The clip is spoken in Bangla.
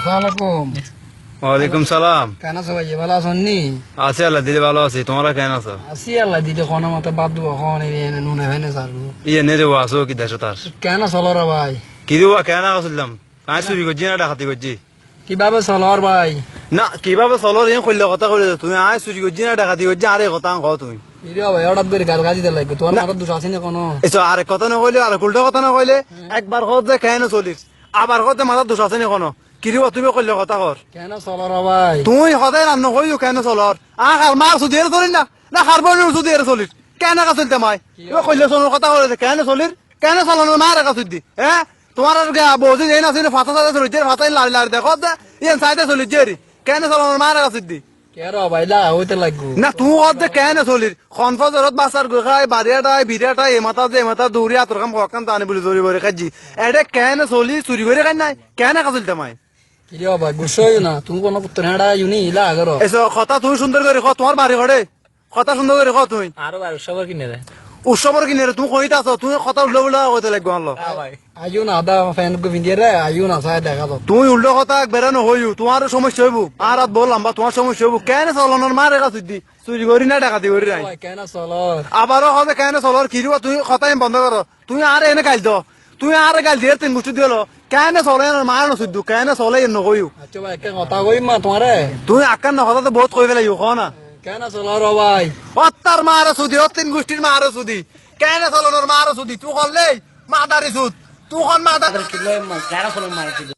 আসসালামাইকুম। ওয়ালাইকুম সালাম। কেন আছো ভাই, ভালো আছো নি? আছি আল্লাহ দিদি ভালো আছি, তোমরা কেন আছো? আছি আল্লাহ দিদি, কোনো মতে বাদ দিব, কোনো নুনে ভেনে সারবো। ইয়ে নে দেবো আসো কি দেশো তার কেন চলো রে ভাই? কি দেবো কেন আসলাম? কাজ চুরি করছি না ডাকাতি করছি? কিভাবে চলো আর ভাই? না কিভাবে চলো রে কইলে কথা কইলে তুমি আয় চুরি করছি না ডাকাতি করছি আরে কথা কও তুমি। ইরে ভাই হঠাৎ করে গাল গাজি দিতে লাগবে, তোমার মাথার দোষ আছে না কোনো? এসো আরে কথা না কইলে আর উল্টা কথা না কইলে একবার কত যে কেন চলিস আবার কত মাথার দোষ আছে না কোনো? কি দিব তুমি কইলে কথা কর। কেন চলো রে ভাই? তুই সদায় রান্না কইও কেন চলর আর মার সুদি এর চলিস না না হারবনের সুদি এর চলিস কেন কা চলতে মাই তুমি কইলে চলো কথা কইলে কেন চলির কেন চলনের মার কা সুদি হ্যাঁ তোমার আর বউজি এই না সিনে ফাতা সাথে চলিস ফাতাই লাড়ি লাড়ি দেখো ইয়েন সাইতে চলিস জেরি কেন চলনের মার কা সুদি কে রে ভাই লা হইতে লাগবো না তুই অর্ধে কেন চলির খনফজরত বাসার গোখাই বাড়িয়াটাই বিরাটাই এমাতা যে এমাতা দৌড়ি আতর কাম হকাম তানি বলি জরি বরে খাজি এডে কেন চলি চুরি করে খাই নাই কেন কা চলতে মাই ইরে ভাই গুছাই না, তুমি কোনো পুত্র হেডা ইউনি ইলা আগরো। এসো কথা তুমি সুন্দর করে কও তোমার বাড়ি ঘরে কথা সুন্দর করে কও তুমি আরো ভাই সবার কিনে রে উৎসবর কিনে রে তুমি কইতা আছো তুমি কথা উল্টো উল্টা কইতে লাগবে আনলো ভাই। আইও না আদা ফ্যান গো ভিন্দিয়ে রে, আইও না সাই দেখা দাও। তুমি উল্টো কথা বেরানো হইউ তোমার সমস্যা হইব আর রাত বললাম বা তোমার সমস্যা হইব কেন চলনের মারে কাছে দি চুরি করি না ডাকাতি করি নাই ভাই কেন চলো? আবারও হবে কেন চলর কিরিবা তুমি কথাই বন্ধ করো তুমি আর এনে গাইল দাও তুমি আর গাইল দিয়ে তিন গুষ্টি দিল কেন চলে মার নসুদ্দু কেন চলে এনে কইউ আচ্ছা ভাই একটা কথা কইম মা তোমারে, তুমি আকার না কথা তো বহুত কই ফেলাই কো না কেন চলো রে ভাই? অত্তার মার সুদি তিন গুষ্টির মার সুদি কেন চলনের মার সুদি তুই করলে মাদারি সুদ তুই কোন মাদারি কেন চলো মার